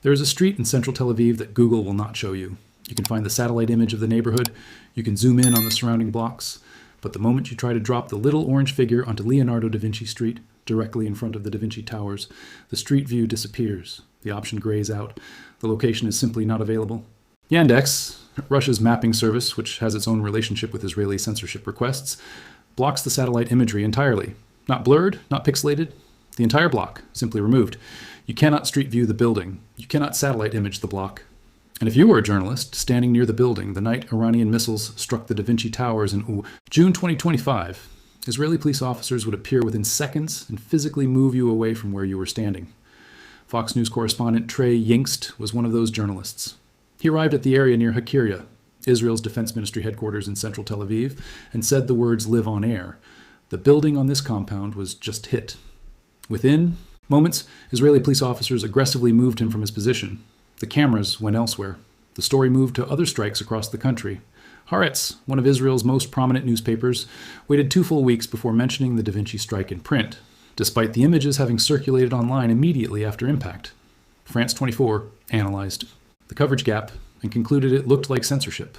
There is a street in central Tel Aviv that Google will not show you. You can find the satellite image of the neighborhood, you can zoom in on the surrounding blocks, but the moment you try to drop the little orange figure onto Leonardo da Vinci Street, directly in front of the Da Vinci Towers, the street view disappears. The option grays out. The location is simply not available. Yandex, Russia's mapping service, which has its own relationship with Israeli censorship requests, blocks the satellite imagery entirely. Not blurred, not pixelated, the entire block, simply removed. You cannot street view the building. You cannot satellite image the block. And if you were a journalist standing near the building the night Iranian missiles struck the Da Vinci Towers in June 2025, Israeli police officers would appear within seconds and physically move you away from where you were standing. Fox News correspondent Trey Yingst was one of those journalists. He arrived at the area near HaKirya, Israel's defense ministry headquarters in central Tel Aviv, and said the words "live on air." The building on this compound was just hit. Within moments, Israeli police officers aggressively moved him from his position. The cameras went elsewhere. The story moved to other strikes across the country. Haaretz, one of Israel's most prominent newspapers, waited 2 full weeks before mentioning the Da Vinci strike in print, despite the images having circulated online immediately after impact. France 24 analyzed the coverage gap and concluded it looked like censorship.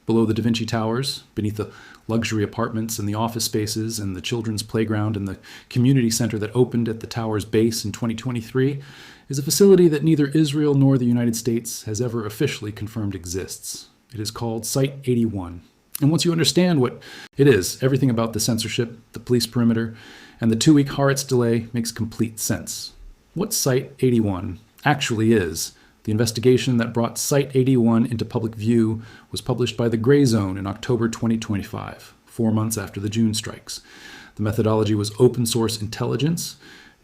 Below the Da Vinci Towers, beneath the luxury apartments and the office spaces and the children's playground and the community center that opened at the tower's base in 2023, is a facility that neither Israel nor the United States has ever officially confirmed exists. It is called Site 81. And once you understand what it is, everything about the censorship, the police perimeter, and the 2-week Haaretz delay makes complete sense. What Site 81 actually is, the investigation that brought Site 81 into public view, was published by The Gray Zone in October 2025, 4 months after the June strikes. The methodology was open source intelligence,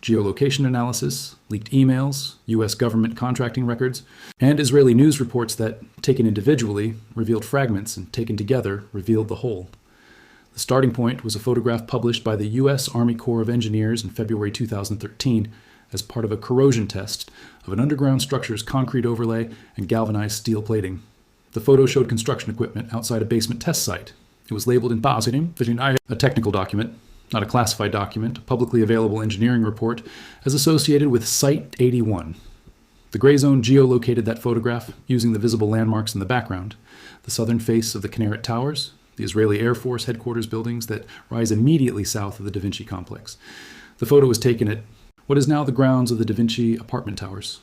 geolocation analysis, leaked emails, U.S. government contracting records, and Israeli news reports that, taken individually, revealed fragments and taken together, revealed the whole. The starting point was a photograph published by the U.S. Army Corps of Engineers in February 2013 as part of a corrosion test of an underground structure's concrete overlay and galvanized steel plating. The photo showed construction equipment outside a basement test site. It was labeled in Basidim, a technical document, not a classified document, a publicly available engineering report, as associated with Site 81. The Gray Zone geolocated that photograph using the visible landmarks in the background, the southern face of the Kinneret Towers, the Israeli Air Force headquarters buildings that rise immediately south of the Da Vinci complex. The photo was taken at what is now the grounds of the Da Vinci apartment towers.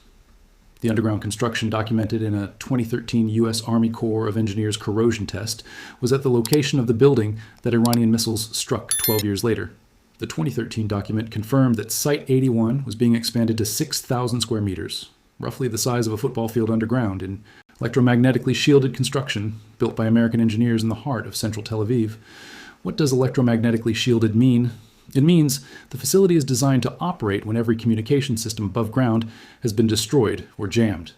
The underground construction documented in a 2013 U.S. Army Corps of Engineers corrosion test was at the location of the building that Iranian missiles struck 12 years later. The 2013 document confirmed that Site 81 was being expanded to 6,000 square meters, roughly the size of a football field underground, in electromagnetically shielded construction built by American engineers in the heart of central Tel Aviv. What does electromagnetically shielded mean? It means the facility is designed to operate when every communication system above ground has been destroyed or jammed.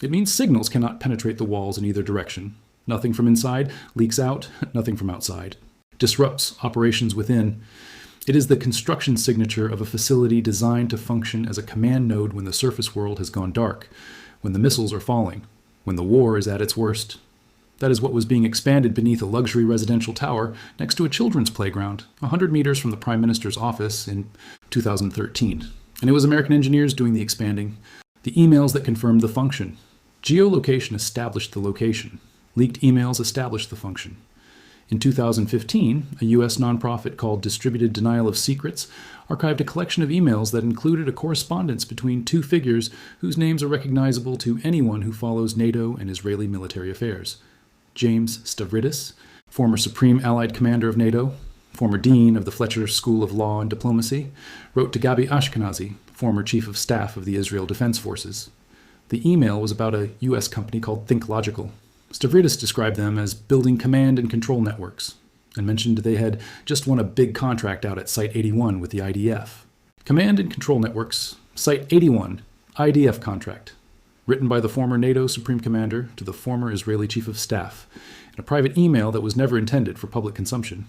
It means signals cannot penetrate the walls in either direction. Nothing from inside leaks out, nothing from outside. Disrupts operations within. It is the construction signature of a facility designed to function as a command node when the surface world has gone dark, when the missiles are falling, when the war is at its worst. That is what was being expanded beneath a luxury residential tower next to a children's playground, 100 meters from the Prime Minister's office in 2013. And it was American engineers doing the expanding. The emails that confirmed the function. Geolocation established the location. Leaked emails established the function. In 2015, a U.S. nonprofit called Distributed Denial of Secrets archived a collection of emails that included a correspondence between 2 figures whose names are recognizable to anyone who follows NATO and Israeli military affairs. James Stavridis, former Supreme Allied Commander of NATO, former Dean of the Fletcher School of Law and Diplomacy, wrote to Gabi Ashkenazi, former Chief of Staff of the Israel Defense Forces. The email was about a U.S. company called Think Logical. Stavridis described them as building command and control networks, and mentioned they had just won a big contract out at Site 81 with the IDF. Command and control networks, Site 81, IDF contract. Written by the former NATO Supreme Commander to the former Israeli Chief of Staff, in a private email that was never intended for public consumption.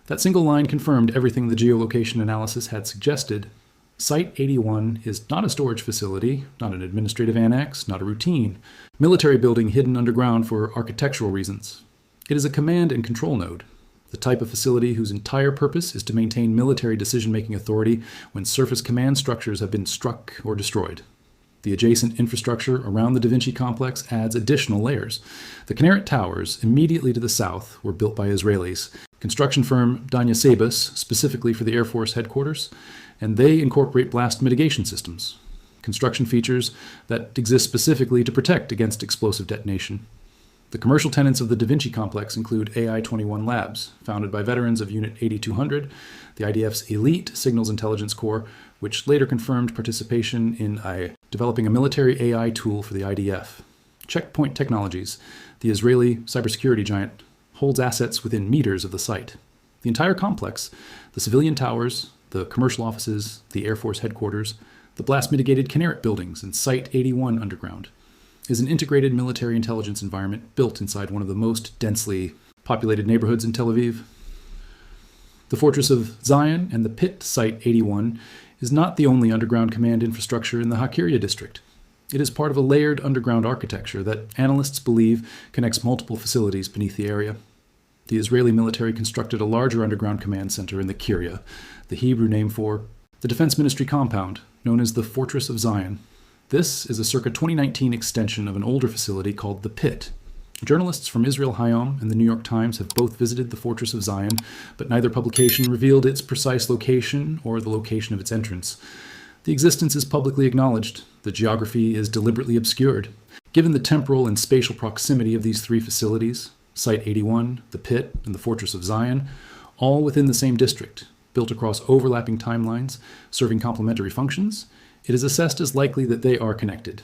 That single line confirmed everything the geolocation analysis had suggested. Site 81 is not a storage facility, not an administrative annex, not a routine military building hidden underground for architectural reasons. It is a command and control node, the type of facility whose entire purpose is to maintain military decision-making authority when surface command structures have been struck or destroyed. The adjacent infrastructure around the Da Vinci complex adds additional layers. The Haaretz Towers, immediately to the south, were built by Israelis. Construction firm Danya Sabus, specifically for the Air Force headquarters, and they incorporate blast mitigation systems, construction features that exist specifically to protect against explosive detonation. The commercial tenants of the Da Vinci complex include AI-21 Labs, founded by veterans of Unit 8200, the IDF's elite Signals Intelligence Corps, which later confirmed participation in developing a military AI tool for the IDF. Checkpoint Technologies, the Israeli cybersecurity giant, holds assets within meters of the site. The entire complex, the civilian towers, the commercial offices, the Air Force headquarters, the blast-mitigated Haaretz buildings, and Site 81 underground, is an integrated military intelligence environment built inside one of the most densely populated neighborhoods in Tel Aviv. The Fortress of Zion and the Pit Site 81 is not the only underground command infrastructure in the HaKirya district. It is part of a layered underground architecture that analysts believe connects multiple facilities beneath the area. The Israeli military constructed a larger underground command center in the Kirya, the Hebrew name for the Defense Ministry compound, known as the Fortress of Zion. This is a circa 2019 extension of an older facility called the Pit. Journalists from Israel Hayom and the New York Times have both visited the Fortress of Zion, but neither publication revealed its precise location or the location of its entrance. The existence is publicly acknowledged. The geography is deliberately obscured. Given the temporal and spatial proximity of these three facilities, Site 81, the Pit, and the Fortress of Zion, all within the same district, built across overlapping timelines, serving complementary functions, it is assessed as likely that they are connected.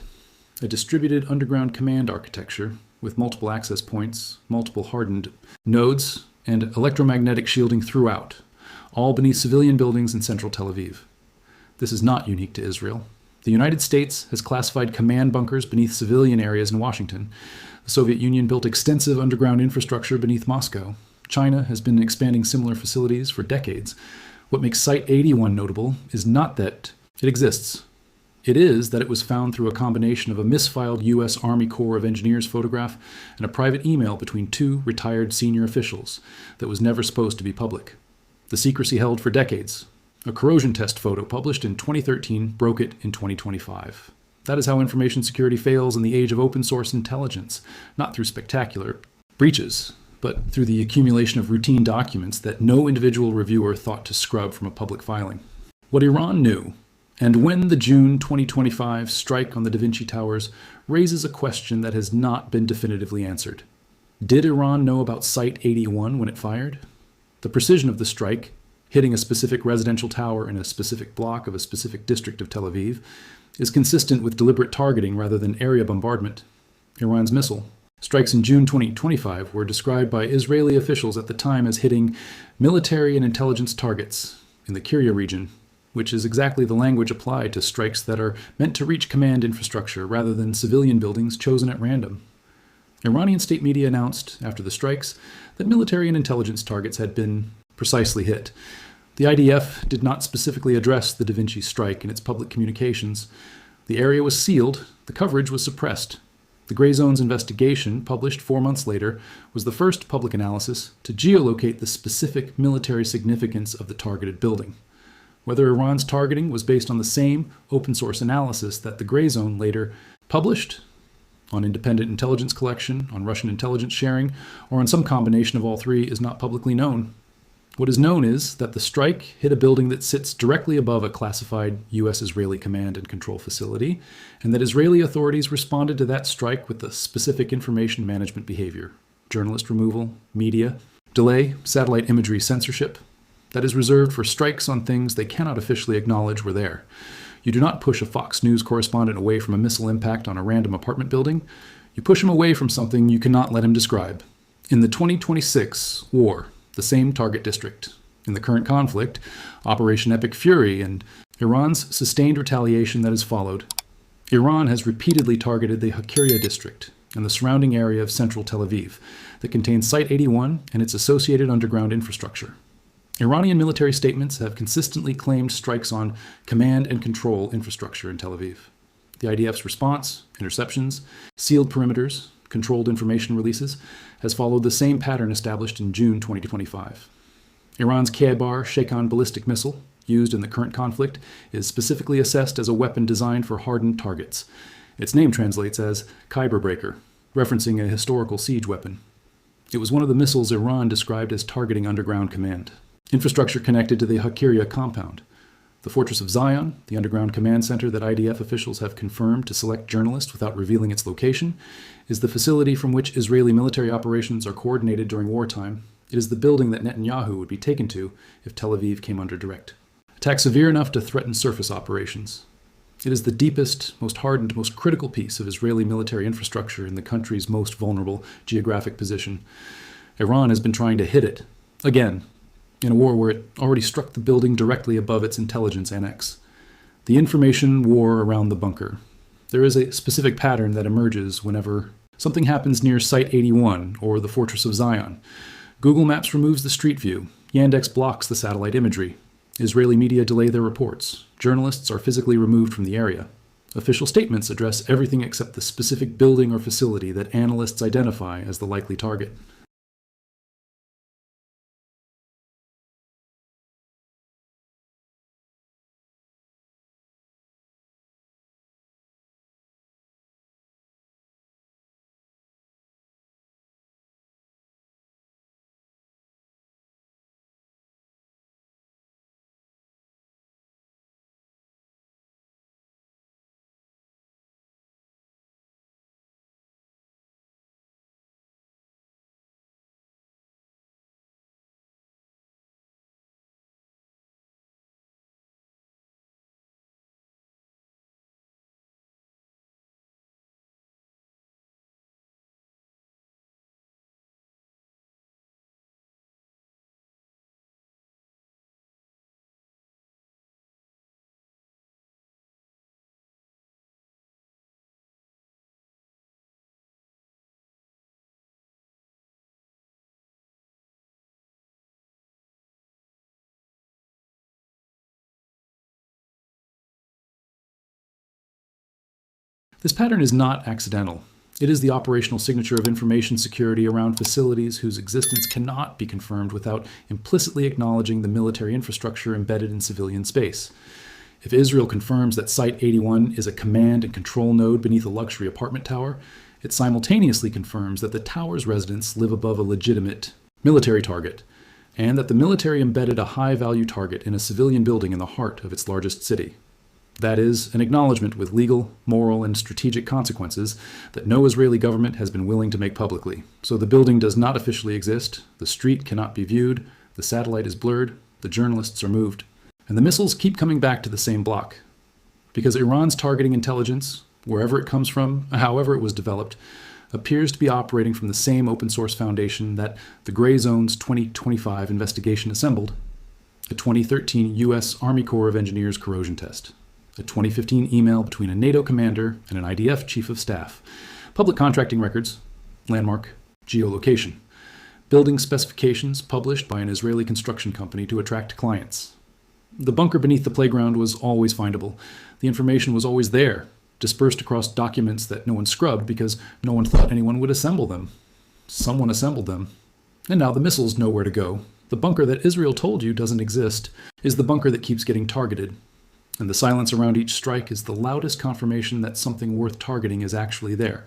A distributed underground command architecture with multiple access points, multiple hardened nodes, and electromagnetic shielding throughout, all beneath civilian buildings in central Tel Aviv. This is not unique to Israel. The United States has classified command bunkers beneath civilian areas in Washington. The Soviet Union built extensive underground infrastructure beneath Moscow. China has been expanding similar facilities for decades. What makes Site 81 notable is not that it exists. It is that it was found through a combination of a misfiled U.S. Army Corps of Engineers photograph and a private email between two retired senior officials that was never supposed to be public. The secrecy held for decades. A corrosion test photo published in 2013 broke it in 2025. That is how information security fails in the age of open source intelligence, not through spectacular breaches, but through the accumulation of routine documents that no individual reviewer thought to scrub from a public filing. What Iran knew, and when the June 2025 strike on the Da Vinci Towers raises a question that has not been definitively answered. Did Iran know about Site 81 when it fired? The precision of the strike, hitting a specific residential tower in a specific block of a specific district of Tel Aviv, is consistent with deliberate targeting rather than area bombardment. Iran's missile strikes in June 2025 were described by Israeli officials at the time as hitting military and intelligence targets in the Kirya region, which is exactly the language applied to strikes that are meant to reach command infrastructure rather than civilian buildings chosen at random. Iranian state media announced, after the strikes, that military and intelligence targets had been precisely hit. The IDF did not specifically address the Da Vinci strike in its public communications. The area was sealed, the coverage was suppressed. The Gray Zone's investigation, published 4 months later, was the first public analysis to geolocate the specific military significance of the targeted building. Whether Iran's targeting was based on the same open-source analysis that the Gray Zone later published, on independent intelligence collection, on Russian intelligence sharing, or on some combination of all three is not publicly known. What is known is that the strike hit a building that sits directly above a classified U.S.-Israeli command and control facility, and that Israeli authorities responded to that strike with the specific information management behavior: journalist removal, media, delay, satellite imagery censorship, that is reserved for strikes on things they cannot officially acknowledge were there. You do not push a Fox News correspondent away from a missile impact on a random apartment building. You push him away from something you cannot let him describe. In the 2026 war, the same target district. In the current conflict, Operation Epic Fury and Iran's sustained retaliation that has followed, Iran has repeatedly targeted the HaKirya district and the surrounding area of central Tel Aviv that contains Site 81 and its associated underground infrastructure. Iranian military statements have consistently claimed strikes on command and control infrastructure in Tel Aviv. The IDF's response, interceptions, sealed perimeters, controlled information releases, has followed the same pattern established in June 2025. Iran's K-Bar Shekan ballistic missile, used in the current conflict, is specifically assessed as a weapon designed for hardened targets. Its name translates as Kyber Breaker, referencing a historical siege weapon. It was one of the missiles Iran described as targeting underground command. Infrastructure connected to the HaKirya compound. The Fortress of Zion, the underground command center that IDF officials have confirmed to select journalists without revealing its location, is the facility from which Israeli military operations are coordinated during wartime. It is the building that Netanyahu would be taken to if Tel Aviv came under direct attack severe enough to threaten surface operations. It is the deepest, most hardened, most critical piece of Israeli military infrastructure in the country's most vulnerable geographic position. Iran has been trying to hit it, again, in a war where it already struck the building directly above its intelligence annex. The information war around the bunker. There is a specific pattern that emerges whenever something happens near Site 81 or the Fortress of Zion. Google Maps removes the street view. Yandex blocks the satellite imagery. Israeli media delay their reports. Journalists are physically removed from the area. Official statements address everything except the specific building or facility that analysts identify as the likely target. This pattern is not accidental. It is the operational signature of information security around facilities whose existence cannot be confirmed without implicitly acknowledging the military infrastructure embedded in civilian space. If Israel confirms that Site 81 is a command and control node beneath a luxury apartment tower, it simultaneously confirms that the tower's residents live above a legitimate military target, and that the military embedded a high-value target in a civilian building in the heart of its largest city. That is, an acknowledgement with legal, moral, and strategic consequences that no Israeli government has been willing to make publicly. So the building does not officially exist, the street cannot be viewed, the satellite is blurred, the journalists are moved, and the missiles keep coming back to the same block. Because Iran's targeting intelligence, wherever it comes from, however it was developed, appears to be operating from the same open source foundation that the Gray Zone's 2025 investigation assembled: a 2013 U.S. Army Corps of Engineers corrosion test, a 2015 email between a NATO commander and an IDF chief of staff, public contracting records, landmark, geolocation, building specifications published by an Israeli construction company to attract clients. The bunker beneath the playground was always findable. The information was always there, dispersed across documents that no one scrubbed because no one thought anyone would assemble them. Someone assembled them. And now the missiles know where to go. The bunker that Israel told you doesn't exist is the bunker that keeps getting targeted. And the silence around each strike is the loudest confirmation that something worth targeting is actually there.